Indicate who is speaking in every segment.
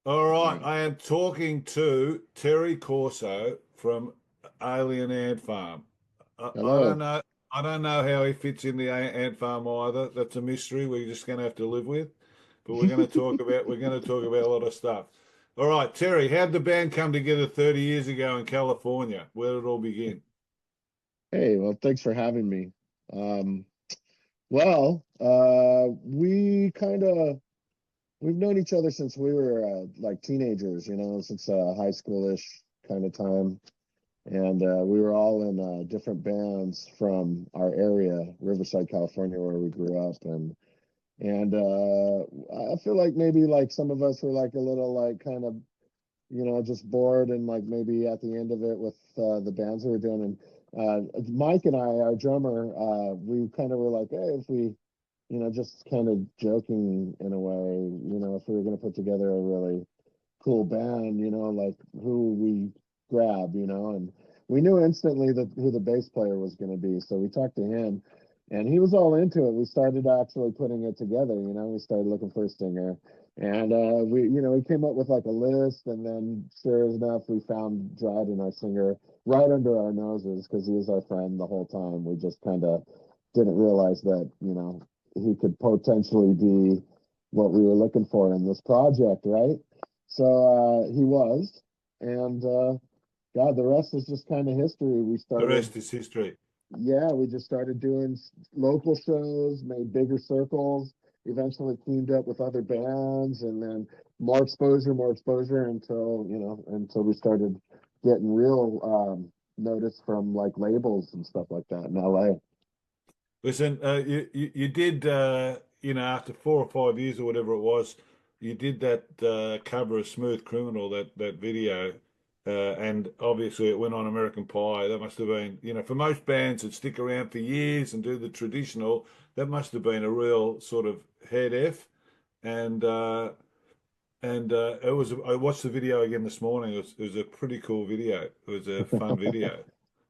Speaker 1: All right,
Speaker 2: Yeah.
Speaker 1: I am talking to Terry Corso from Alien Ant Farm. I don't
Speaker 2: Hello.
Speaker 1: know. I don't know how he fits in the ant farm either. That's a mystery we're just going to have to live with. But we're going to talk about a lot of stuff. All right, Terry, how'd the band come together 30 years ago in California? Where did it all begin?
Speaker 2: Hey, well, thanks for having me. Um, we kind of we've known each other since we were like teenagers, since high schoolish kind of time, and we were all in different bands from our area, Riverside, California, where we grew up, and I feel like maybe like some of us were like a little like kind of just bored and like maybe at the end of it with the bands we were doing. And Mike and I, our drummer, we kind of were like, hey, if we, just kind of joking in a way, if we were going to put together a really cool band, like who we grab, and we knew instantly that who the bass player was going to be. So we talked to him and he was all into it. We started actually putting it together, we started looking for a singer and we came up with like a list and then sure enough, we found Dryden, our singer, right under our noses because he was our friend the whole time. We just kind of didn't realize that, he could potentially be what we were looking for in this project, right? So he was, and God, the rest is just kind of history. We
Speaker 1: The
Speaker 2: started,
Speaker 1: rest is history.
Speaker 2: yeah, we just started doing local shows, made bigger circles, eventually teamed up with other bands, and then more exposure until until we started getting real notice from like labels and stuff like that in LA.
Speaker 1: Listen, you did, after 4 or 5 years or whatever it was, you did that cover of Smooth Criminal, that video, and obviously it went on American Pie. That must have been, for most bands that stick around for years and do the traditional, that must have been a real sort of head F. And it was. I watched the video again this morning. It was a pretty cool video. It was a fun video,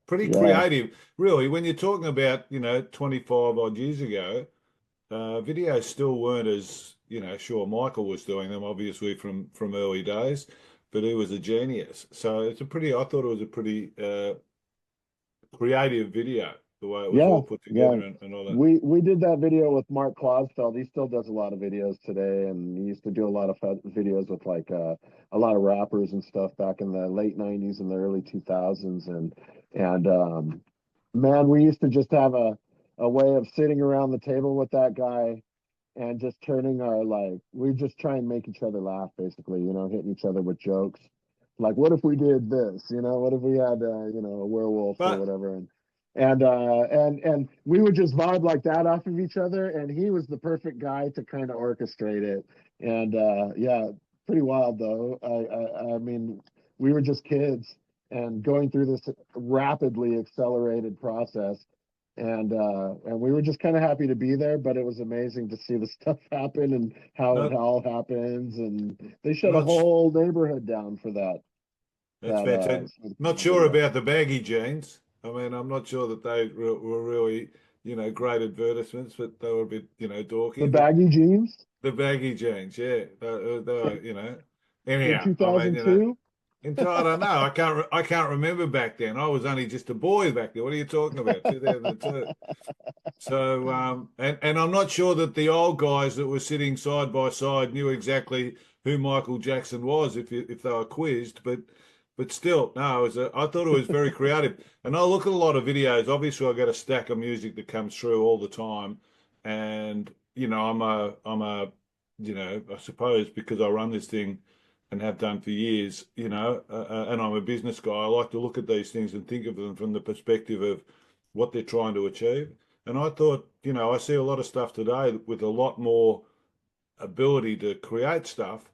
Speaker 1: pretty
Speaker 2: Yeah.
Speaker 1: creative, really. When you're talking about, 25 odd years ago, videos still weren't as, sure, Michael was doing them obviously from early days, but he was a genius. So I thought it was a pretty creative video, the way it was
Speaker 2: Yeah,
Speaker 1: all put
Speaker 2: yeah.
Speaker 1: together and all that.
Speaker 2: We did that video with Mark Clausfeld. He still does a lot of videos today, and he used to do a lot of videos with like a lot of rappers and stuff back in the late '90s and the early 2000s. And man, we used to just have a way of sitting around the table with that guy and just turning our like we just try and make each other laugh, basically, hitting each other with jokes. Like, what if we did this? What if we had a werewolf or
Speaker 1: But
Speaker 2: whatever, and we would just vibe like that off of each other, and he was the perfect guy to kind of orchestrate it. And yeah, pretty wild though. I mean, we were just kids and going through this rapidly accelerated process, and we were just kind of happy to be there, but it was amazing to see the stuff happen and how it
Speaker 1: not
Speaker 2: all happens. And they shut a
Speaker 1: not
Speaker 2: whole neighborhood down for that
Speaker 1: That's
Speaker 2: that
Speaker 1: fantastic.
Speaker 2: Smooth
Speaker 1: Not
Speaker 2: Criminal
Speaker 1: sure
Speaker 2: video.
Speaker 1: about the baggy jeans. I mean, I'm not sure that they were really, great advertisements, but they were a bit,
Speaker 2: The
Speaker 1: dorky. But
Speaker 2: baggy jeans
Speaker 1: the baggy jeans, yeah, they
Speaker 2: in,
Speaker 1: were,
Speaker 2: in
Speaker 1: Anyhow, I mean,
Speaker 2: 2002.
Speaker 1: I don't know. I can't remember back then. I was only just a boy back then. What are you talking about? 2002. So, and I'm not sure that the old guys that were sitting side by side knew exactly who Michael Jackson was if they were quizzed, but still, no, I thought it was very creative. And I look at a lot of videos. Obviously, I get a stack of music that comes through all the time, and I suppose because I run this thing and have done for years, and I'm a business guy. I like to look at these things and think of them from the perspective of what they're trying to achieve. And I thought, I see a lot of stuff today with a lot more ability to create stuff.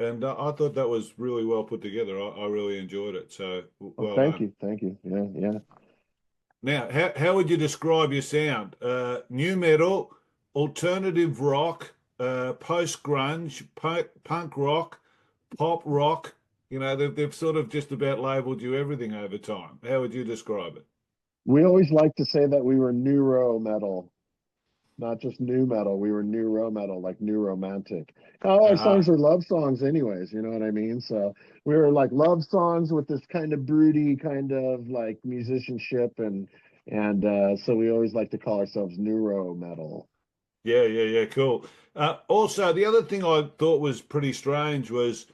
Speaker 1: And I thought that was really well put together. I really enjoyed it. So
Speaker 2: Oh,
Speaker 1: well done.
Speaker 2: thank you. Yeah, yeah.
Speaker 1: Now, how would you describe your sound? New metal, alternative rock, post-grunge, punk rock, pop rock. They've sort of just about labeled you everything over time. How would you describe it?
Speaker 2: We always like to say that we were neuro metal. not just new metal. We were neuro metal, like new romantic. All our
Speaker 1: Uh-huh.
Speaker 2: songs are love songs, anyways. You know what I mean? So we were like love songs with this kind of broody kind of like musicianship, and so we always like to call ourselves neuro metal.
Speaker 1: Yeah, yeah, yeah, cool. Also, the other thing I thought was pretty strange was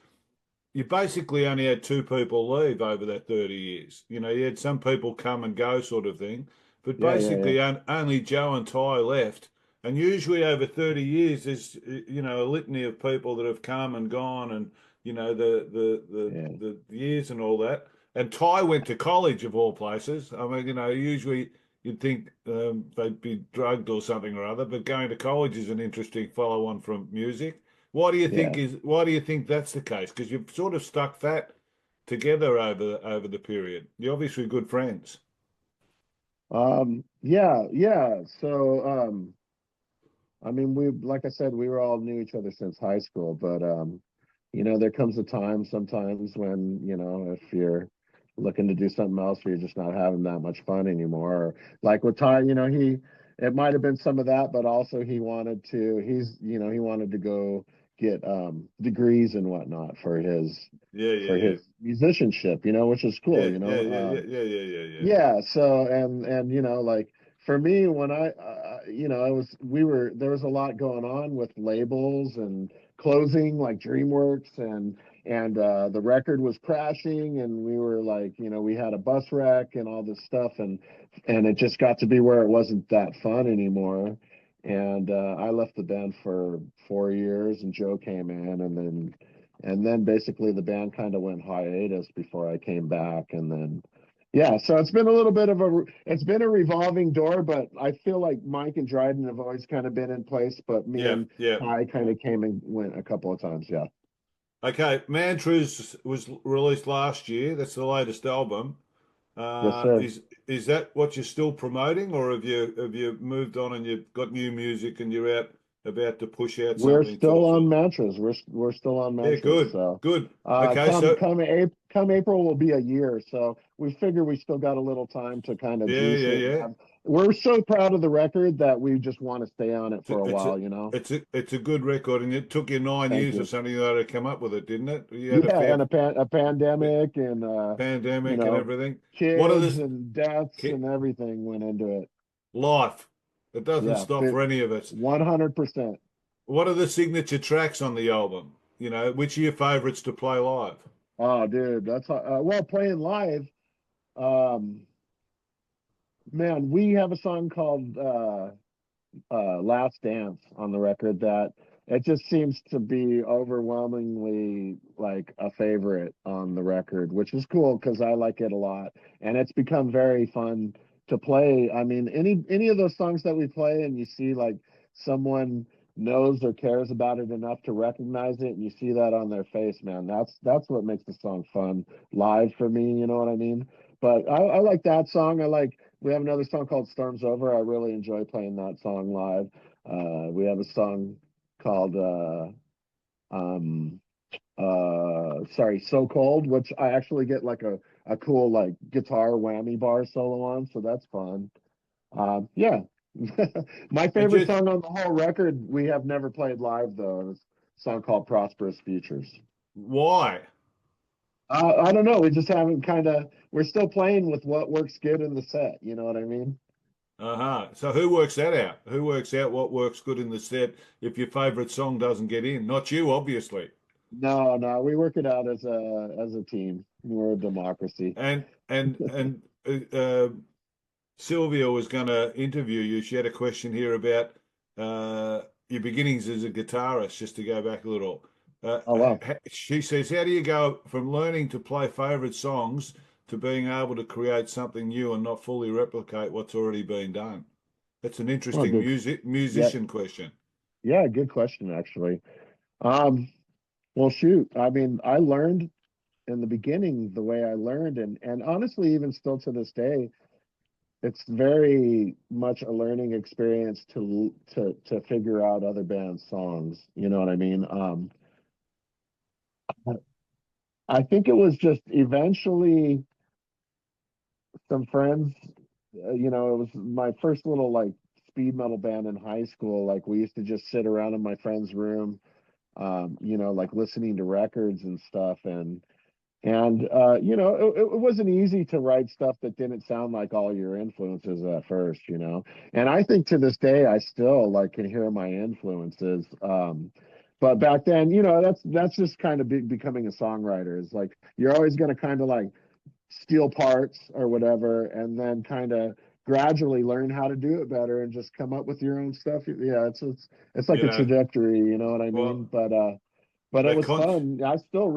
Speaker 1: you basically only had two people leave over that 30 years. You know, you had some people come and go sort of thing, but
Speaker 2: Yeah, yeah, yeah,
Speaker 1: basically only Joe and Ty left. And usually over 30 years, there's, a litany of people that have come and gone and,
Speaker 2: yeah.
Speaker 1: the years and all that. And Ty went to college of all places. I mean, usually you'd think they'd be drugged or something or other, but going to college is an interesting follow on from music.
Speaker 2: Yeah.
Speaker 1: Why do you think that's the case? Because you've sort of stuck that together over the period. You're obviously good friends.
Speaker 2: Yeah, yeah. So, I mean, like I said, we were all knew each other since high school, but there comes a time sometimes when, if you're looking to do something else or you're just not having that much fun anymore. Or like with Ty, it might have been some of that, but also he wanted to go get degrees and whatnot
Speaker 1: Yeah, yeah,
Speaker 2: for
Speaker 1: yeah.
Speaker 2: his musicianship, which is cool,
Speaker 1: Yeah, yeah, yeah, yeah, yeah, yeah, yeah, yeah.
Speaker 2: yeah, so and like for me when I was we were there was a lot going on with labels and closing like DreamWorks and the record was crashing and we were like, we had a bus wreck and all this stuff and it just got to be where it wasn't that fun anymore. And I left the band for 4 years and Joe came in and then basically the band kind of went hiatus before I came back and then yeah, so it's been a little bit of it's been a revolving door, but I feel like Mike and Dryden have always kind of been in place, but me
Speaker 1: Yeah,
Speaker 2: and
Speaker 1: yeah.
Speaker 2: Ty kind of came and went a couple of times. Yeah.
Speaker 1: Okay, Mantras was released last year. That's the latest album.
Speaker 2: Yes,
Speaker 1: Uh,
Speaker 2: sir.
Speaker 1: is is that what you're still promoting, or have you moved on and you've got new music and you're out about to push out
Speaker 2: We're
Speaker 1: something
Speaker 2: still
Speaker 1: sort
Speaker 2: on
Speaker 1: of?
Speaker 2: Mantras. We're still on
Speaker 1: Yeah,
Speaker 2: Mantras.
Speaker 1: good,
Speaker 2: So
Speaker 1: good. Okay, so
Speaker 2: come April will be a year. So we figure we still got a little time to kind of
Speaker 1: yeah,
Speaker 2: juice
Speaker 1: yeah,
Speaker 2: it and
Speaker 1: yeah.
Speaker 2: have. We're so proud of the record that we just want to stay on it for a
Speaker 1: It's a
Speaker 2: while, you know.
Speaker 1: it's a good record, and it took you nine
Speaker 2: Thank
Speaker 1: years or
Speaker 2: you.
Speaker 1: something like that to come up with it, didn't it? You had a
Speaker 2: Yeah,
Speaker 1: fair
Speaker 2: and a pandemic and you
Speaker 1: pandemic and
Speaker 2: know,
Speaker 1: everything. What are
Speaker 2: kids
Speaker 1: the
Speaker 2: and deaths and everything went into it.
Speaker 1: life? It doesn't
Speaker 2: Yeah,
Speaker 1: stop for any of us.
Speaker 2: 100%.
Speaker 1: What are the signature tracks on the album? Which are your favorites to play live?
Speaker 2: Oh, dude, that's well playing live. Um, man, we have a song called Last Dance on the record that it just seems to be overwhelmingly like a favorite on the record, which is cool because I like it a lot. And it's become very fun to play. I mean, any of those songs that we play and you see like someone knows or cares about it enough to recognize it and you see that on their face, man, that's what makes the song fun live for me, you know what I mean? But I like that song. We have another song called Storms Over. I really enjoy playing that song live. We have a song called um sorry, So Cold, which I actually get like a cool like guitar whammy bar solo on, so that's fun. Yeah. My
Speaker 1: And
Speaker 2: favorite
Speaker 1: just
Speaker 2: song on the whole record we have never played live though is a song called Prosperous Futures.
Speaker 1: why?
Speaker 2: I don't know. We just haven't we're still playing with what works good in the set. You know what I mean?
Speaker 1: Uh-huh. So who works that out? Who works out what works good in the set if your favorite song doesn't get in? Not you, obviously.
Speaker 2: No, no, we work it out as a team. We're a democracy.
Speaker 1: And Sylvia was going to interview you. She had a question here about your beginnings as a guitarist, just to go back a little.
Speaker 2: Oh wow.
Speaker 1: She says, how do you go from learning to play favorite songs to being able to create something new and not fully replicate what's already been done? That's an
Speaker 2: Oh,
Speaker 1: interesting
Speaker 2: good. Yeah,
Speaker 1: musician question.
Speaker 2: yeah, good question actually. Um, well, shoot. I mean, I learned in the beginning the way I learned, and honestly, even still to this day, it's very much a learning experience to figure out other bands' songs. You know what I mean? I think it was just eventually some friends. It was my first little like speed metal band in high school, like we used to just sit around in my friend's room, like listening to records and stuff. It wasn't easy to write stuff that didn't sound like all your influences at first. And I think to this day, I still like can hear my influences. But back then, that's just kind of becoming a songwriter. Is like you're always going to kind of like steal parts or whatever, and then kind of gradually learn how to do it better and just come up with your own stuff. Yeah, it's like
Speaker 1: You
Speaker 2: a
Speaker 1: know,
Speaker 2: trajectory, you know what I mean?
Speaker 1: well,
Speaker 2: But it
Speaker 1: that
Speaker 2: was
Speaker 1: con
Speaker 2: fun. I still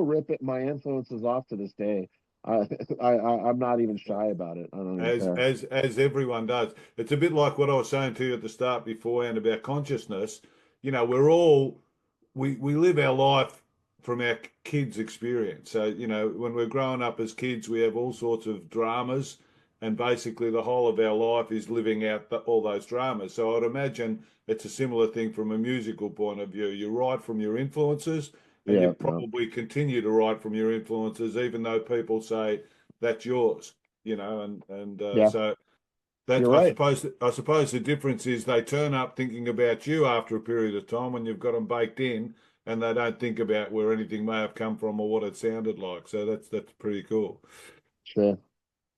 Speaker 2: rip my influences off to this day. I, I'm not even shy about it. I don't even care.
Speaker 1: as everyone does. It's a bit like what I was saying to you at the start beforehand about consciousness. We're all we live our life from our kids' experience. So, when we're growing up as kids, we have all sorts of dramas, and basically the whole of our life is living out all those dramas. So I'd imagine it's a similar thing from a musical point of view. You write from your influences, and you
Speaker 2: Yeah, yeah,
Speaker 1: probably continue to write from your influences, even though people say that's yours.
Speaker 2: yeah.
Speaker 1: So that
Speaker 2: You're right.
Speaker 1: I suppose the difference is they turn up thinking about you after a period of time when you've got them baked in, and they don't think about where anything may have come from or what it sounded like. So that's pretty cool.
Speaker 2: Sure.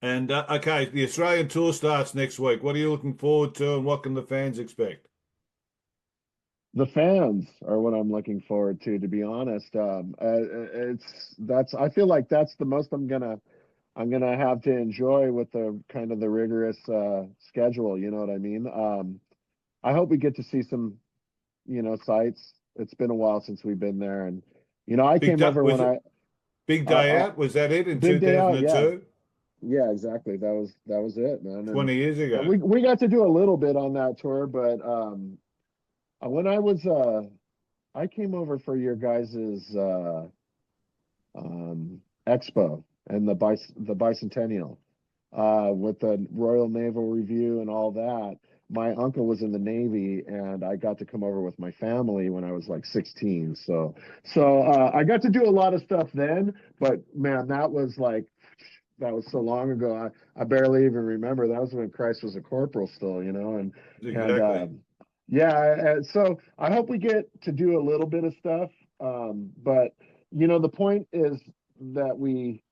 Speaker 1: And okay, the Australian tour starts next week. What are you looking forward to, and what can the fans expect?
Speaker 2: The fans are what I'm looking forward to be honest. I feel like that's the most I'm gonna have to enjoy with the kind of the rigorous schedule. You know what I mean? I hope we get to see some, sights. It's been a while since we've been there, and I
Speaker 1: Big
Speaker 2: came
Speaker 1: day
Speaker 2: over
Speaker 1: was
Speaker 2: when
Speaker 1: it? Big
Speaker 2: uh,
Speaker 1: day
Speaker 2: uh
Speaker 1: out, was that it in
Speaker 2: big day out. Yeah,
Speaker 1: 2002?
Speaker 2: yeah, exactly. That was it, man. And
Speaker 1: 20 years
Speaker 2: and
Speaker 1: ago.
Speaker 2: we got to do a little bit on that tour, but when I came over for your guys's expo and the bicentennial with the Royal Naval Review and all that. My uncle was in the Navy, and I got to come over with my family when I was like 16. So I got to do a lot of stuff then, but man, that was so long ago. I barely even remember. That was when Christ was a corporal still, and
Speaker 1: Exactly.
Speaker 2: yeah. So I hope we get to do a little bit of stuff. But the point is that we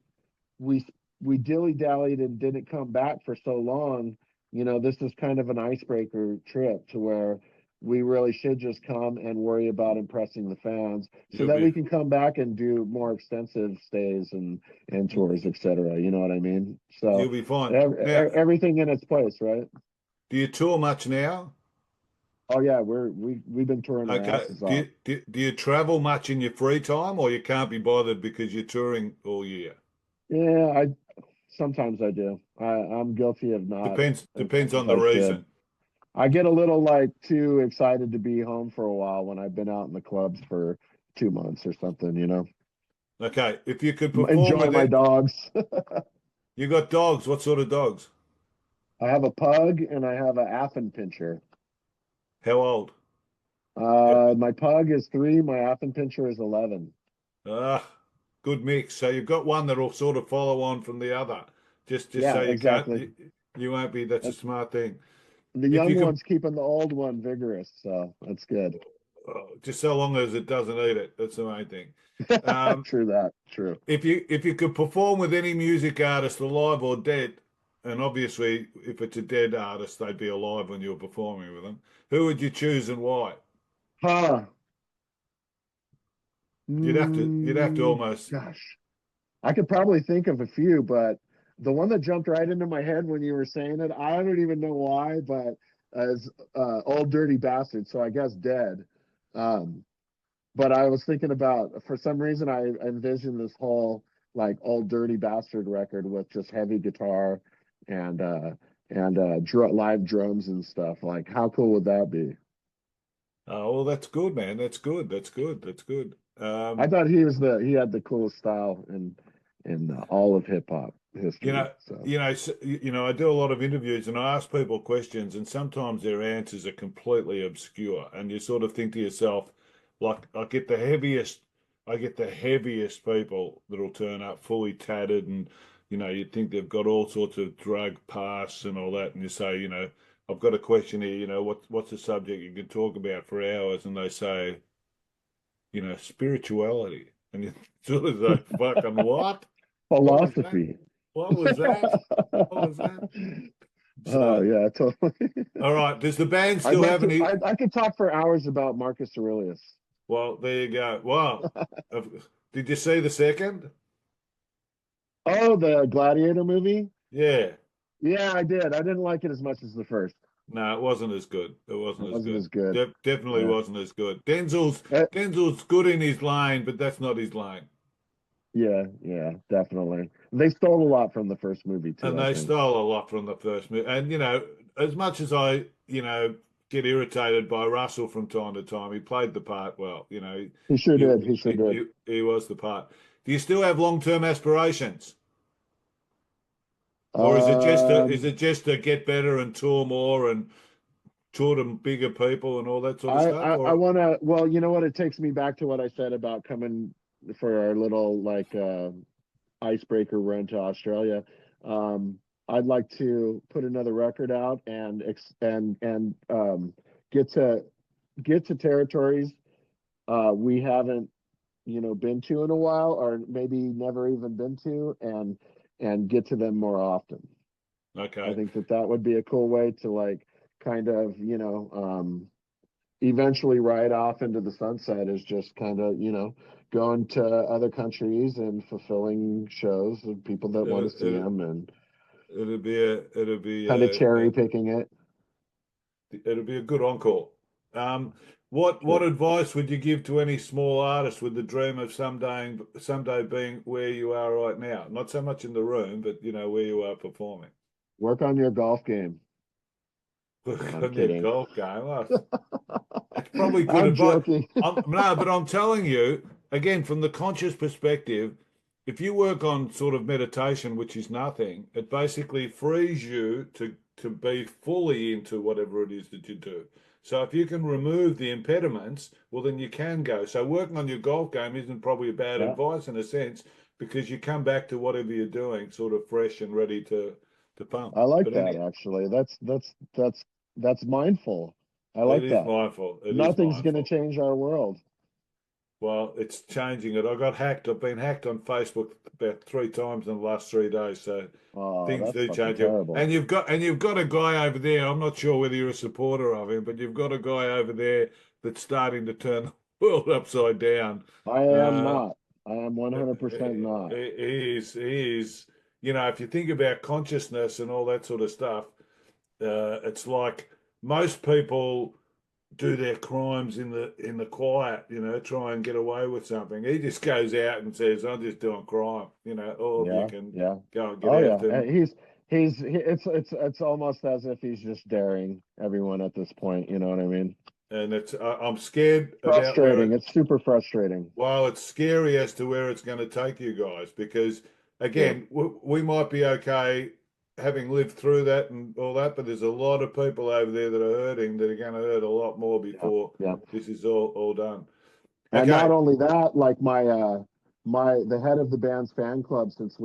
Speaker 2: we dilly dallied and didn't come back for so long. This is kind of an icebreaker trip to where we really should just come and worry about impressing the fans so
Speaker 1: You'll
Speaker 2: that we
Speaker 1: be
Speaker 2: can come back and do more extensive stays and tours, etc. You know what I mean?
Speaker 1: you'll
Speaker 2: So
Speaker 1: be fine. Now,
Speaker 2: everything in its place, right?
Speaker 1: do you tour much now?
Speaker 2: Oh yeah, we've been touring our
Speaker 1: Okay.
Speaker 2: asses
Speaker 1: Do
Speaker 2: off.
Speaker 1: you, do, do you travel much in your free time, or you can't be bothered because you're touring all year?
Speaker 2: Yeah, I sometimes I do. I'm guilty of not as
Speaker 1: Depends
Speaker 2: much as
Speaker 1: on the
Speaker 2: I should.
Speaker 1: reason.
Speaker 2: I get a little like too excited to be home for a while when I've been out in the clubs for 2 months or something.
Speaker 1: Okay. If you could perform
Speaker 2: Enjoy
Speaker 1: with
Speaker 2: my
Speaker 1: it,
Speaker 2: dogs.
Speaker 1: you got dogs. What sort of dogs?
Speaker 2: I have a pug and I have a Affenpinscher.
Speaker 1: How old? Uh,
Speaker 2: My pug is 3, my Affenpinscher is 11.
Speaker 1: Ah, good mix. So you've got one that'll sort of follow on from the other. Just
Speaker 2: Yeah,
Speaker 1: so you can't,
Speaker 2: exactly.
Speaker 1: you won't be. That's a
Speaker 2: And
Speaker 1: smart thing.
Speaker 2: the
Speaker 1: If
Speaker 2: young
Speaker 1: you could,
Speaker 2: one's keeping the old one vigorous, so that's good.
Speaker 1: just so long as it doesn't eat it, that's the main thing. Um,
Speaker 2: True that. True.
Speaker 1: if you could perform with any music artist, alive or dead, and obviously if it's a dead artist, they'd be alive when you're performing with them. Who would you choose and why?
Speaker 2: Huh.
Speaker 1: You'd have to
Speaker 2: Mm,
Speaker 1: almost.
Speaker 2: gosh. I could probably think of a few, but the one that jumped right into my head when you were saying it, I don't even know why, but as Old Dirty Bastard, so I guess dead. Um, but I was thinking about, for some reason, I envisioned this whole like Old Dirty Bastard record with just heavy guitar and live drums and stuff. Like, how cool would that be?
Speaker 1: Oh, well, that's good, man. That's good. That's good. That's good.
Speaker 2: I thought he had the coolest style in all of hip hop
Speaker 1: You
Speaker 2: history.
Speaker 1: know,
Speaker 2: So
Speaker 1: I do a lot of interviews and I ask people questions, and sometimes their answers are completely obscure, and you sort of think to yourself, like, I get the heaviest people that'll turn up fully tattered, and you'd think they've got all sorts of drug pasts and all that, and you say, I've got a question here, what's a subject you can talk about for hours? And they say, spirituality. And you sort of say, fucking what? What was that?
Speaker 2: Philosophy.
Speaker 1: What was that? What was that?
Speaker 2: Oh
Speaker 1: So,
Speaker 2: yeah, totally.
Speaker 1: all right. Does the band
Speaker 2: I'd
Speaker 1: still
Speaker 2: love
Speaker 1: have
Speaker 2: to.
Speaker 1: any?
Speaker 2: I could talk for hours about Marcus Aurelius.
Speaker 1: Well, there you go. Well, did you see the second?
Speaker 2: Oh, the Gladiator movie?
Speaker 1: Yeah.
Speaker 2: Yeah, I did. I didn't like it as much as the first.
Speaker 1: No, it wasn't as good. It
Speaker 2: It
Speaker 1: wasn't as
Speaker 2: wasn't
Speaker 1: good.
Speaker 2: as good.
Speaker 1: Definitely
Speaker 2: Yeah.
Speaker 1: wasn't as good. Denzel's
Speaker 2: Uh,
Speaker 1: Denzel's good in his lane, but that's not his lane.
Speaker 2: yeah, yeah, definitely. They stole a lot from the first movie too,
Speaker 1: And
Speaker 2: I
Speaker 1: they
Speaker 2: think.
Speaker 1: stole a lot from the first movie. And as much as I, get irritated by Russell from time to time, he played the part well.
Speaker 2: He sure
Speaker 1: he
Speaker 2: did. He sure did.
Speaker 1: he was the part. Do you still have long-term aspirations, or is
Speaker 2: Um,
Speaker 1: it just to get better and tour more and tour to bigger people and all that sort of stuff?
Speaker 2: I
Speaker 1: Or
Speaker 2: want to, well, you know what? It takes me back to what I said about coming for our little like icebreaker run to Australia. Um, I'd like to put another record out and get to get to territories we haven't been to in a while, or maybe never even been to, and get to them more often. I
Speaker 1: okay,
Speaker 2: think that would be a cool way to like kind of eventually ride off into the sunset, is just kind of going to other countries and fulfilling shows of people that want
Speaker 1: it,
Speaker 2: to see
Speaker 1: it,
Speaker 2: them, and
Speaker 1: it'll be
Speaker 2: kind of cherry picking it.
Speaker 1: it'll be a good encore. Um, what
Speaker 2: Sure.
Speaker 1: advice would you give to any small artist with the dream of someday being where you are right now? Not so much in the room, but where you are performing.
Speaker 2: Work on your golf game.
Speaker 1: Look
Speaker 2: I'm
Speaker 1: on your
Speaker 2: kidding.
Speaker 1: golf game. Oh, it's probably good
Speaker 2: I'm
Speaker 1: advice.
Speaker 2: joking.
Speaker 1: No, but I'm telling you, again, from the conscious perspective, if you work on sort of meditation, which is nothing, it basically frees you to be fully into whatever it is that you do. So if you can remove the impediments, well, then you can go. So working on your golf game isn't probably a bad
Speaker 2: Yeah,
Speaker 1: advice in a sense, because you come back to whatever you're doing sort of fresh and ready to pump.
Speaker 2: I like
Speaker 1: But
Speaker 2: that
Speaker 1: any,
Speaker 2: actually. That's mindful. I
Speaker 1: it
Speaker 2: like
Speaker 1: is
Speaker 2: that.
Speaker 1: mindful. It is
Speaker 2: Nothing's going to
Speaker 1: mindful.
Speaker 2: change our world.
Speaker 1: Well, it's changing it. I got hacked. I've been hacked on Facebook about 3 times in the last 3 days. So
Speaker 2: Oh,
Speaker 1: things
Speaker 2: that's
Speaker 1: do
Speaker 2: fucking
Speaker 1: change. It.
Speaker 2: terrible.
Speaker 1: And you've got a guy over there. I'm not sure whether you're a supporter of him, but you've got a guy over there that's starting to turn the world upside down.
Speaker 2: I am
Speaker 1: Uh,
Speaker 2: not. I am 100% not.
Speaker 1: he is. If you think about consciousness and all that sort of stuff, it's like most people do their crimes in the quiet, try and get away with something. He just goes out and says, "I'm just doing crime," all of you
Speaker 2: Yeah,
Speaker 1: can
Speaker 2: yeah.
Speaker 1: go and get
Speaker 2: Oh yeah.
Speaker 1: after him.
Speaker 2: It's almost as if he's just daring everyone at this point, you know what I mean?
Speaker 1: And I'm scared about where
Speaker 2: Frustrating. It's super frustrating.
Speaker 1: while it's scary as to where it's going to take you guys, because
Speaker 2: Yeah,
Speaker 1: again, we might be okay having lived through that and all that, but there's a lot of people over there that are hurting that are going to hurt a lot more
Speaker 2: yeah,
Speaker 1: before
Speaker 2: yeah.
Speaker 1: this is all done.
Speaker 2: And not
Speaker 1: Okay.
Speaker 2: only that, like the head of the band's fan club since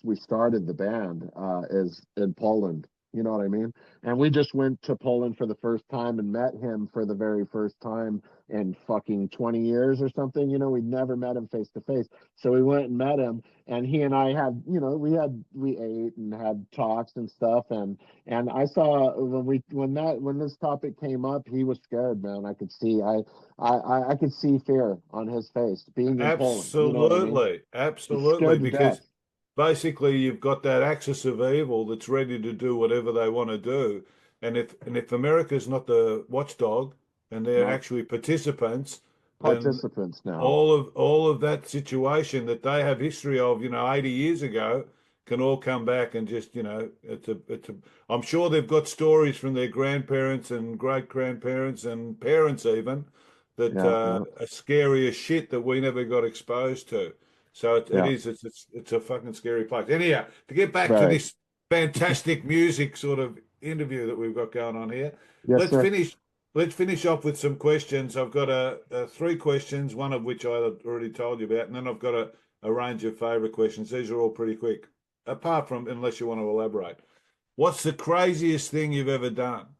Speaker 2: we started the band is in Poland. You know what I mean? And we just went to Poland for the first time and met him for the very first time in fucking 20 years or something. We'd never met him face to face. So we went and met him, and he and I had, we ate and had talks and stuff. And I saw when this topic came up, he was scared, man. I could see I could see fear on his face being in Poland. You know what I mean?
Speaker 1: Absolutely,
Speaker 2: He's
Speaker 1: absolutely,
Speaker 2: scared to death.
Speaker 1: because basically you've got that axis of evil that's ready to do whatever they want to do. And if America's not the watchdog and they're
Speaker 2: No,
Speaker 1: actually participants, then
Speaker 2: participants now.
Speaker 1: all of that situation that they have history of, 80 years ago, can all come back and just, I'm sure they've got stories from their grandparents and great grandparents and parents even that
Speaker 2: Yeah, yeah,
Speaker 1: are scary as shit that we never got exposed to. So it
Speaker 2: yeah.
Speaker 1: is. It's a fucking scary place. Anyhow, to get back to
Speaker 2: Right.
Speaker 1: this fantastic music sort of interview that we've got going on here,
Speaker 2: Yes,
Speaker 1: let's
Speaker 2: sir.
Speaker 1: finish. Let's finish off with some questions. I've got three questions, one of which I already told you about, and then I've got a range of favourite questions. These are all pretty quick, apart from unless you want to elaborate. What's the craziest thing you've ever done?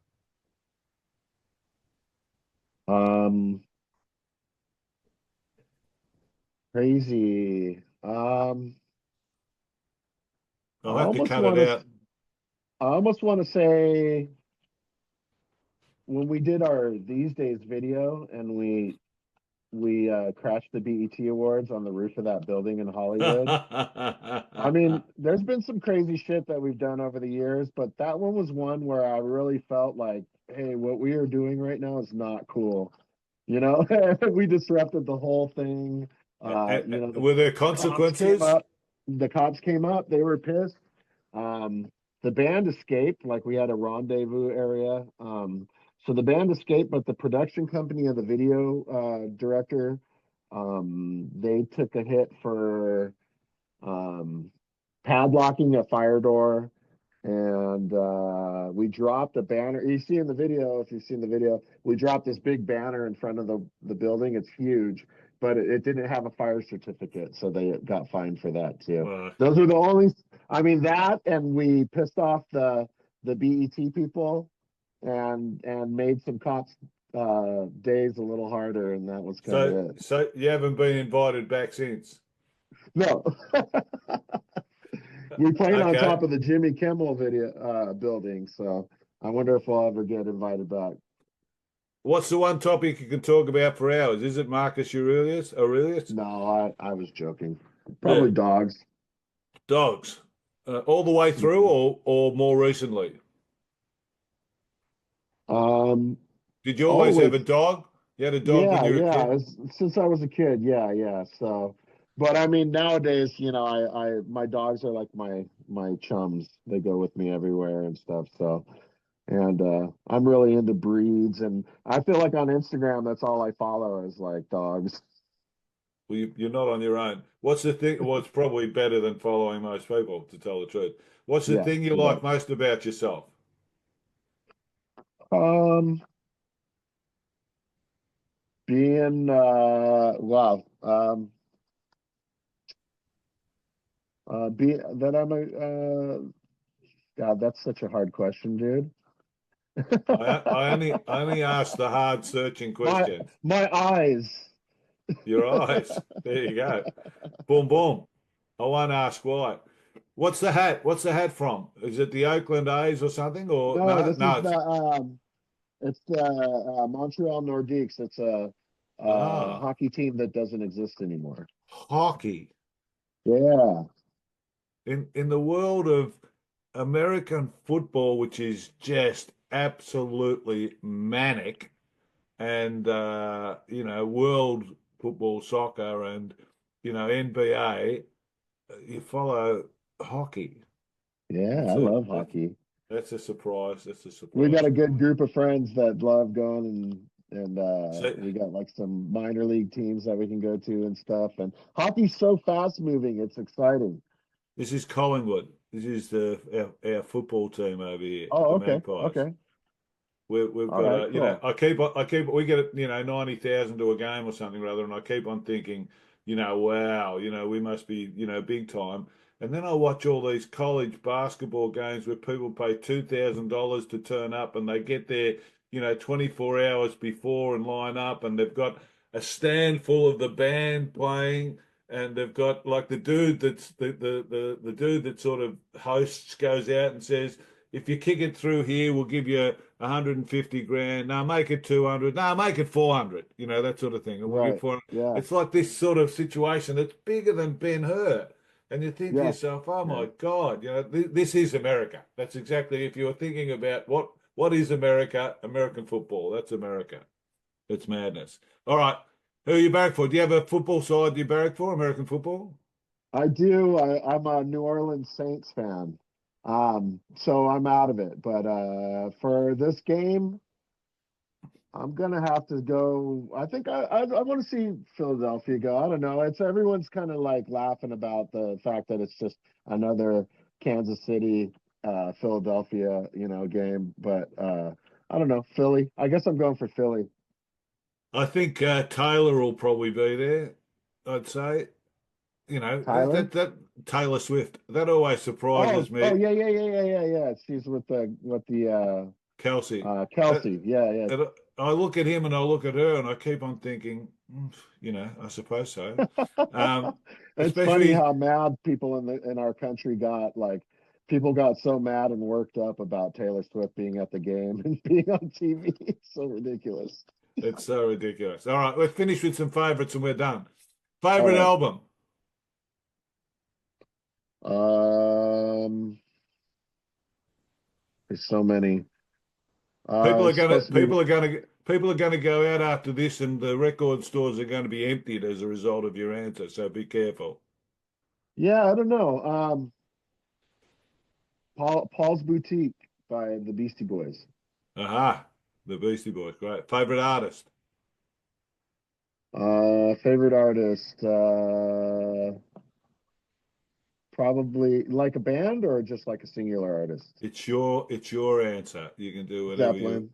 Speaker 2: Um, Crazy. I
Speaker 1: I'll have to
Speaker 2: almost
Speaker 1: cut it
Speaker 2: want to.
Speaker 1: out.
Speaker 2: I almost want to say when we did our these days video and we crashed the BET Awards on the roof of that building in Hollywood. I mean, there's been some crazy shit that we've done over the years, but that one was one where I really felt like, hey, what we are doing right now is not cool. You know, we disrupted the whole thing. The
Speaker 1: Were there
Speaker 2: cops came
Speaker 1: consequences?
Speaker 2: up. The cops came up. They were pissed. Um, the band escaped. Like we had a rendezvous area. So the band escaped, but the production company and the video director, they took a hit for um, padlocking a fire door, and we dropped a banner. You see in the video, if you've seen the video, we dropped this big banner in front of the building. It's huge, but it didn't have a fire certificate, so they got fined for that too.
Speaker 1: Well,
Speaker 2: Those are the only. I mean that, and we pissed off the BET people, and made some cops days a little harder, and that was kind of
Speaker 1: so
Speaker 2: it.
Speaker 1: so you haven't been invited back since.
Speaker 2: No. We played on
Speaker 1: Okay.
Speaker 2: top of the Jimmy Kimmel video building, so I wonder if we'll ever get invited back.
Speaker 1: What's the one topic you can talk about for hours? Is it Marcus Aurelius? Aurelius?
Speaker 2: No, I was joking.
Speaker 1: Yeah.
Speaker 2: Probably dogs.
Speaker 1: Dogs. All the way through,
Speaker 2: Mhm.
Speaker 1: or more recently?
Speaker 2: Um,
Speaker 1: Did you always have a
Speaker 2: Always,
Speaker 1: dog? You had a dog when
Speaker 2: yeah,
Speaker 1: you were a
Speaker 2: yeah.
Speaker 1: kid?
Speaker 2: Since I was a kid, yeah, yeah. So, but I mean, nowadays, my dogs are like my chums. They go with me everywhere and stuff. So, and I'm really into breeds, and I feel like on Instagram, that's all I follow is like dogs.
Speaker 1: Well, you're not on your own. What's the thing? Well, it's probably better than following most people, to tell the truth. What's the
Speaker 2: Yeah,
Speaker 1: thing you
Speaker 2: right.
Speaker 1: like most about yourself?
Speaker 2: Um, Being wow, be that I'm a God, that's such a hard question, dude.
Speaker 1: I only ask the hard searching
Speaker 2: My
Speaker 1: questions.
Speaker 2: my eyes.
Speaker 1: Your eyes. There you go. Boom, boom. I won't ask why. What's the hat? What's the hat from? Is it the Oakland A's or something? Or
Speaker 2: No,
Speaker 1: no?
Speaker 2: this
Speaker 1: No,
Speaker 2: is
Speaker 1: it's
Speaker 2: the Montreal Nordiques. It's a
Speaker 1: ah
Speaker 2: hockey team that doesn't exist anymore.
Speaker 1: hockey.
Speaker 2: Yeah,
Speaker 1: In the world of American football, which is just absolutely manic, and world football, soccer, and NBA, you follow hockey.
Speaker 2: yeah, I
Speaker 1: That's a
Speaker 2: love
Speaker 1: that's
Speaker 2: hockey.
Speaker 1: that's a surprise. That's a
Speaker 2: We got
Speaker 1: surprise
Speaker 2: a
Speaker 1: to me.
Speaker 2: good group of friends that love going, and
Speaker 1: So
Speaker 2: we got like some minor league teams that we can go to and stuff. And hockey's so fast moving, it's exciting.
Speaker 1: this is Collingwood. This is our football team over here,
Speaker 2: Oh,
Speaker 1: the
Speaker 2: okay,
Speaker 1: Magpies.
Speaker 2: okay,
Speaker 1: We've
Speaker 2: all
Speaker 1: got
Speaker 2: right,
Speaker 1: a,
Speaker 2: cool.
Speaker 1: we get, 90,000 to a game or something rather, and I keep on thinking, wow, we must be, big time. And then I watch all these college basketball games where people pay $2,000 to turn up and they get there, 24 hours before and line up, and they've got a stand full of the band playing, and they've got like the dude that sort of hosts goes out and says, if you kick it through here, we'll give you 150 grand. No, make it 200. No, make it 400. That sort of thing. And we'll give
Speaker 2: Right,
Speaker 1: 400.
Speaker 2: yeah,
Speaker 1: It's like this sort of situation that's bigger than Ben Hur. And you think to
Speaker 2: yes,
Speaker 1: yourself, oh
Speaker 2: yeah.
Speaker 1: my God, this is America. That's exactly, if you were thinking about what is America, American football. That's America. It's madness. All right. Who are you barrack for? Do you have a football side you barrack for, American football?
Speaker 2: I do. I'm a New Orleans Saints fan, so I'm out of it. But for this game, I'm gonna have to go. I think I want to see Philadelphia go. I don't know. It's everyone's kind of like laughing about the fact that it's just another Kansas City, Philadelphia, game. But I don't know. Philly. I guess I'm going for Philly.
Speaker 1: I think Taylor will probably be there, I'd say.
Speaker 2: Tyler?
Speaker 1: that Taylor Swift, that always
Speaker 2: Oh,
Speaker 1: surprises
Speaker 2: oh
Speaker 1: me.
Speaker 2: yeah, yeah, yeah, yeah, yeah, yeah. She's with the
Speaker 1: Kelsey. That,
Speaker 2: Kelsey. Yeah, yeah.
Speaker 1: that I look at him and I look at her and I keep on thinking, I suppose so.
Speaker 2: It's funny
Speaker 1: Especially,
Speaker 2: how mad people in our country got. Like, people got so mad and worked up about Taylor Swift being at the game and being on TV. It's so ridiculous.
Speaker 1: it's so ridiculous. All right, let's finish with some favorites and we're done.
Speaker 2: All
Speaker 1: Favorite
Speaker 2: right.
Speaker 1: album?
Speaker 2: Um, there's so many. It's supposed to be.
Speaker 1: People are gonna go out after this, and the record stores are going to be emptied as a result of your answer. So be careful.
Speaker 2: Yeah, I don't know. Paul's Boutique by the Beastie Boys.
Speaker 1: Aha, the Beastie Boys, great. Favorite artist?
Speaker 2: Favorite artist. Probably like a band or just like a singular artist.
Speaker 1: It's your answer. You can do whatever you.
Speaker 2: Zeppelin.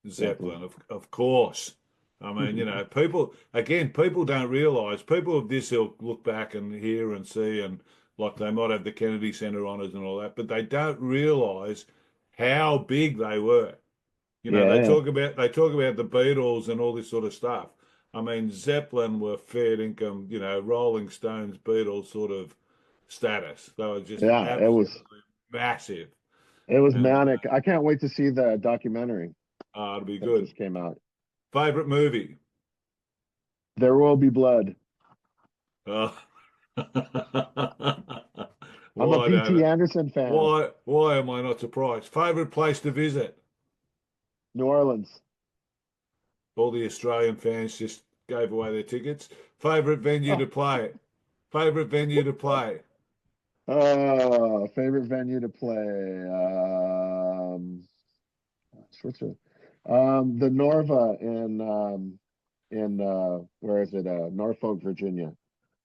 Speaker 2: Zeppelin.
Speaker 1: Zeppelin, of course. I mean, people don't realize, people of this ilk look back and hear and see, and like they might have the Kennedy Center honors and all that, but they don't realize how big they were. They
Speaker 2: Yeah,
Speaker 1: talk about the Beatles and all this sort of stuff. I mean, Zeppelin were fair income, Rolling Stones, Beatles sort of status. They were just
Speaker 2: yeah. It was
Speaker 1: absolutely massive,
Speaker 2: it was
Speaker 1: and
Speaker 2: manic. I can't wait to see the documentary
Speaker 1: it'll be
Speaker 2: that
Speaker 1: good.
Speaker 2: just came out.
Speaker 1: Favorite movie?
Speaker 2: There Will Be Blood.
Speaker 1: Oh.
Speaker 2: I'm a
Speaker 1: Why
Speaker 2: P.T.
Speaker 1: don't
Speaker 2: Anderson fan.
Speaker 1: why am I not surprised? Favorite place to visit?
Speaker 2: New Orleans.
Speaker 1: All the Australian fans just gave away their tickets. Favorite venue to
Speaker 2: Oh,
Speaker 1: play? Favorite venue to play?
Speaker 2: favorite venue to play. Switzerland. The Norva in where is it? Norfolk, Virginia.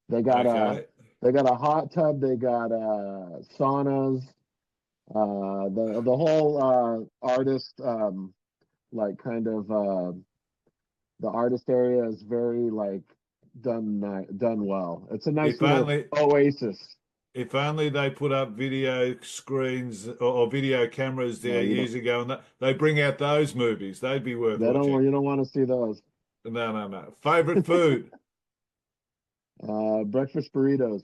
Speaker 2: They got a
Speaker 1: Okay.
Speaker 2: they got a hot tub. They got saunas. The whole artist like kind of the artist area is very like done well. It's a nice
Speaker 1: If
Speaker 2: little
Speaker 1: only
Speaker 2: oasis.
Speaker 1: if only they put up video screens or video cameras
Speaker 2: No,
Speaker 1: there
Speaker 2: you don't.
Speaker 1: years ago and they bring out those movies. They'd be worth
Speaker 2: They don't.
Speaker 1: watching.
Speaker 2: You don't want to see those.
Speaker 1: No, no, no. Favorite food?
Speaker 2: Breakfast burritos.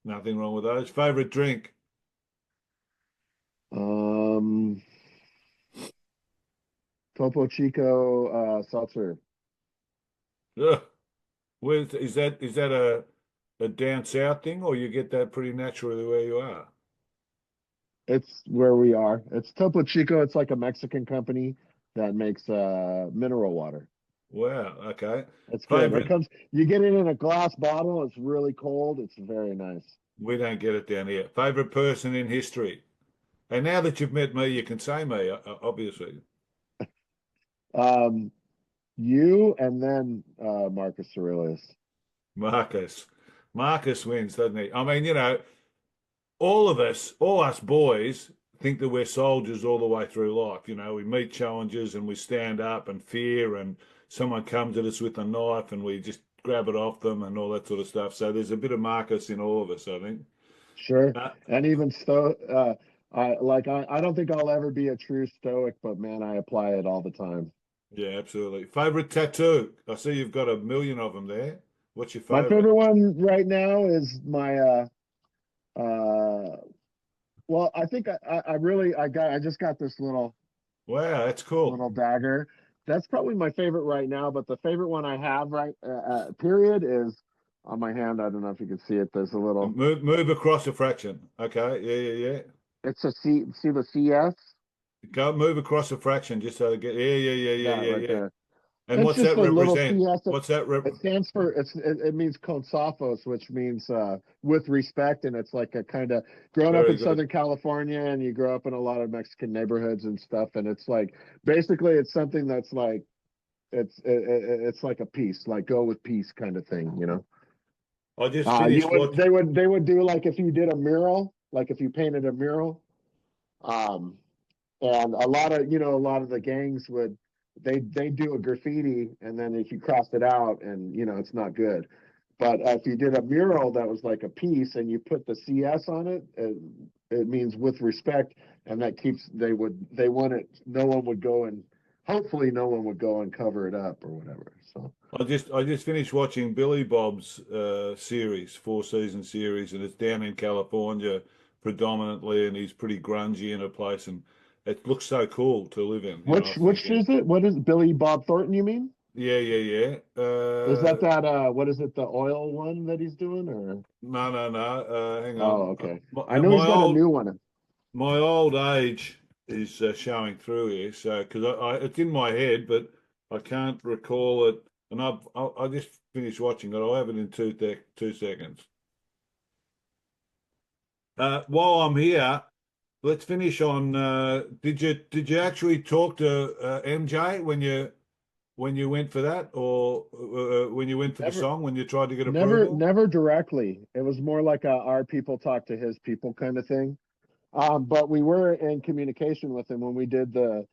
Speaker 1: Nothing wrong with those. Favorite drink?
Speaker 2: Um, Topo Chico seltzer.
Speaker 1: Ugh. Is that a down south thing, or you get that pretty naturally where you are?
Speaker 2: It's where we are. It's Topo Chico. It's like a Mexican company that makes mineral water.
Speaker 1: Wow. Okay.
Speaker 2: It's good. It
Speaker 1: Favorite?
Speaker 2: comes, you get it in a glass bottle. It's really cold. It's very nice.
Speaker 1: We don't get it down here. Favorite person in history? And now that you've met me, you can say me, obviously.
Speaker 2: Um, you and then Marcus Aurelius.
Speaker 1: Marcus. Marcus wins, doesn't he? I mean, all us boys think that we're soldiers all the way through life. We meet challenges and we stand up and fear, and someone comes at us with a knife and we just grab it off them and all that sort of stuff. So there's a bit of Marcus in all of us, I think.
Speaker 2: Sure.
Speaker 1: Uh,
Speaker 2: And even I don't think I'll ever be a true Stoic, but man, I apply it all the time.
Speaker 1: yeah, absolutely. Favorite tattoo? I see you've got a million of them there. What's your
Speaker 2: My
Speaker 1: favorite?
Speaker 2: favorite one right now is my uh well, I think I just got this
Speaker 1: Wow, that's cool.
Speaker 2: little dagger. That's probably my favorite right now, but the favorite one I have period is on my hand. I don't know if you can see it. There's a little,
Speaker 1: Move across a fraction. Okay, yeah, yeah, yeah.
Speaker 2: it's a see the CS?
Speaker 1: Go move across a fraction just so they get. Yeah, yeah, yeah, yeah,
Speaker 2: Yeah,
Speaker 1: yeah,
Speaker 2: right
Speaker 1: yeah.
Speaker 2: there.
Speaker 1: And
Speaker 2: It's
Speaker 1: what's
Speaker 2: just
Speaker 1: that
Speaker 2: a little
Speaker 1: represent?
Speaker 2: CS.
Speaker 1: What's that rep?
Speaker 2: It stands for it means Konsafos, which means with respect, and it's like a kind of growing up in
Speaker 1: Very good.
Speaker 2: Southern California, and you grow up in a lot of Mexican neighborhoods and stuff, and it's like basically it's something that's like it's like a peace, like go with peace kind of thing, you know.
Speaker 1: I just
Speaker 2: You
Speaker 1: finished
Speaker 2: would
Speaker 1: watch.
Speaker 2: they would do like if you did a mural, like if you painted a mural, um, and a lot of the gangs would they do a graffiti, and then if you crossed it out, and it's not good. But if you did a mural that was like a piece and you put the CS on it, it means with respect, and that keeps they want it. No one would go and hopefully no one would go and cover it up or whatever. So
Speaker 1: I just finished watching Billy Bob's series, 4 season series, and it's down in California predominantly, and he's pretty grungy in a place, and it looks so cool to live in. You know, I was
Speaker 2: which
Speaker 1: thinking,
Speaker 2: is it? What is Billy Bob Thornton? You mean?
Speaker 1: yeah, yeah, yeah.
Speaker 2: Is that what is it? The oil one that he's doing or?
Speaker 1: No, no, no. Hang
Speaker 2: Oh,
Speaker 1: on.
Speaker 2: okay. I
Speaker 1: My,
Speaker 2: know he's
Speaker 1: my
Speaker 2: got a
Speaker 1: old
Speaker 2: new one.
Speaker 1: my old age is showing through here. So because it's in my head, but I can't recall it. And I just finished watching it. I'll have it in 2 seconds. While I'm here, let's finish on. Did you actually talk to MJ when you went for that, or when you went for the
Speaker 2: Never,
Speaker 1: song when you tried to get approval?
Speaker 2: never directly. It was more like our people talk to his people kind of thing. But we were in communication with him when we did the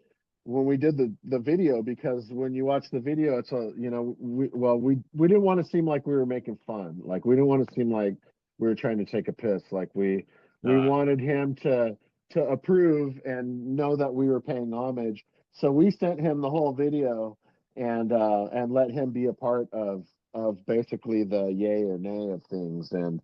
Speaker 2: video, because when you watch the video, it's a we didn't want to seem like we were making fun. Like we didn't want to seem like we were trying to take a piss. Like we
Speaker 1: No.
Speaker 2: wanted him to approve and know that we were paying homage. So we sent him the whole video and let him be a part of basically the yay or nay of things. And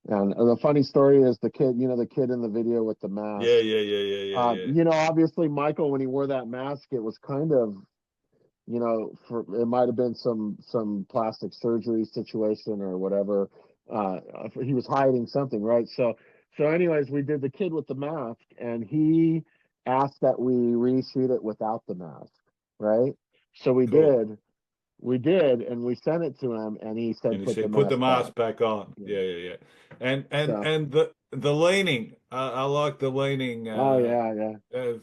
Speaker 2: the funny story is the kid, the kid in the video with the
Speaker 1: Yeah,
Speaker 2: mask.
Speaker 1: yeah, yeah, yeah, yeah, yeah.
Speaker 2: Obviously Michael, when he wore that mask, it was kind of, for it might have been some plastic surgery situation or whatever. He was hiding something, right? So anyways, we did the kid with the mask, and he asked that we reshoot it without the mask, right? So
Speaker 1: Cool.
Speaker 2: we did, and we sent it to him, and he
Speaker 1: And
Speaker 2: said,
Speaker 1: he
Speaker 2: "Put the
Speaker 1: said, "Put the
Speaker 2: mask back."
Speaker 1: mask back on."
Speaker 2: Yeah.
Speaker 1: Yeah, yeah, yeah. And and
Speaker 2: So,
Speaker 1: and the leaning. I like the leaning.
Speaker 2: oh yeah, yeah,
Speaker 1: Of,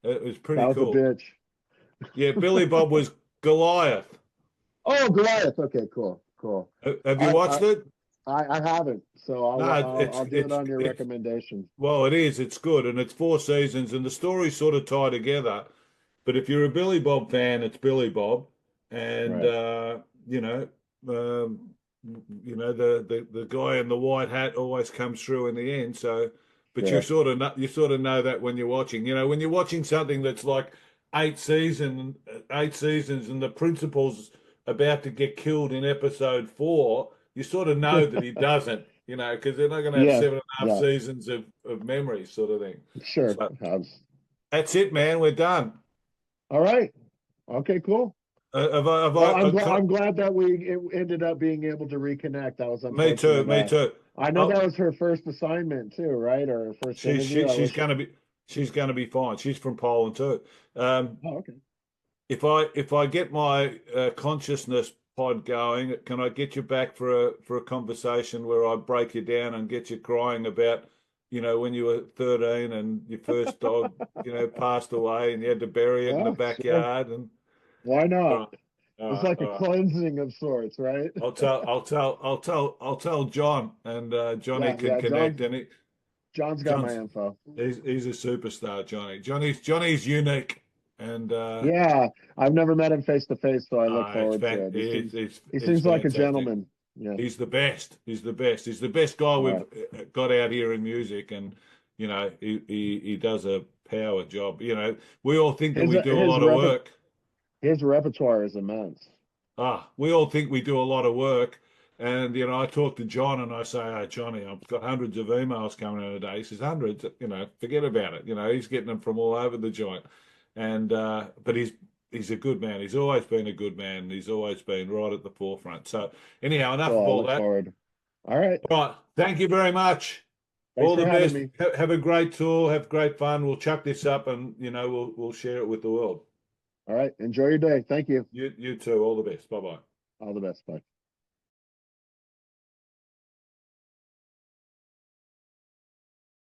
Speaker 1: it was
Speaker 2: that
Speaker 1: pretty
Speaker 2: was a
Speaker 1: cool.
Speaker 2: bitch.
Speaker 1: Yeah, Billy Bob was Goliath.
Speaker 2: Oh, Goliath. Okay, cool, cool.
Speaker 1: Have you
Speaker 2: I I
Speaker 1: watched it?
Speaker 2: I haven't, so
Speaker 1: No,
Speaker 2: I'll do it on your
Speaker 1: it's
Speaker 2: recommendation.
Speaker 1: well, it is. It's good, and it's 4 seasons, and the stories sort of tie together. But if you're a Billy Bob fan, it's Billy Bob, and
Speaker 2: Right.
Speaker 1: um, the guy in the white hat always comes through in the end. So, but
Speaker 2: Sure.
Speaker 1: you sort of know that when you're watching. When you're watching something that's like 8 seasons, and the principal's about to get killed in episode 4, you sort of know that he doesn't. Because they're not going to have
Speaker 2: Yeah.
Speaker 1: 7.5
Speaker 2: Yeah.
Speaker 1: seasons of memory, sort of thing.
Speaker 2: Sure.
Speaker 1: So that's it, man. We're done.
Speaker 2: All right. Okay. Cool. Well, I'm glad that we ended up being able to reconnect. That was
Speaker 1: Me too,
Speaker 2: unfortunate.
Speaker 1: me too.
Speaker 2: I know
Speaker 1: Oh,
Speaker 2: that was her first assignment too, right? Or her first
Speaker 1: she's
Speaker 2: interview.
Speaker 1: she,
Speaker 2: I
Speaker 1: she's
Speaker 2: wish.
Speaker 1: gonna be she's gonna be fine. She's from Poland too. Um,
Speaker 2: Oh, okay.
Speaker 1: if I get my consciousness pod going, can I get you back for a conversation where I break you down and get you crying about, when you were 13 and your first dog, passed away and you had to bury it in the
Speaker 2: Yeah, sure.
Speaker 1: backyard and
Speaker 2: Why
Speaker 1: all
Speaker 2: not?
Speaker 1: right, all
Speaker 2: It's
Speaker 1: right,
Speaker 2: like a
Speaker 1: all right.
Speaker 2: cleansing of sorts, right?
Speaker 1: I'll tell John, and Johnny
Speaker 2: Yeah,
Speaker 1: can
Speaker 2: yeah.
Speaker 1: connect, and
Speaker 2: John's got my
Speaker 1: John's
Speaker 2: info.
Speaker 1: he's a superstar, Johnny. Johnny's unique, and
Speaker 2: Yeah, I've never met him face to face, so I look
Speaker 1: it's
Speaker 2: forward to it. He
Speaker 1: it's
Speaker 2: seems like a
Speaker 1: fantastic.
Speaker 2: gentleman. Yeah.
Speaker 1: He's the best. He's the best. He's the best guy
Speaker 2: All
Speaker 1: we've
Speaker 2: right.
Speaker 1: got out here in music, and he does a power job. We all think that
Speaker 2: His
Speaker 1: we do a
Speaker 2: his
Speaker 1: lot of
Speaker 2: reper
Speaker 1: work.
Speaker 2: his repertoire is immense.
Speaker 1: We all think we do a lot of work. And, I talk to John and I say, "Oh, Johnny, I've got hundreds of emails coming in a day." He says, "Hundreds, forget about it." He's getting them from all over the joint. And, but he's a good man. He's always been a good man. He's always been right at the forefront. So, anyhow, enough of
Speaker 2: Cool. I
Speaker 1: all
Speaker 2: look
Speaker 1: that.
Speaker 2: forward. All right.
Speaker 1: All right. Thank you very much.
Speaker 2: Thanks
Speaker 1: All
Speaker 2: for
Speaker 1: the
Speaker 2: having
Speaker 1: best.
Speaker 2: me.
Speaker 1: Have a great tour. Have great fun. We'll chuck this up and, we'll share it with the world.
Speaker 2: All right. Enjoy your day. Thank you.
Speaker 1: You too. All the best. Bye bye.
Speaker 2: All the best. Bye.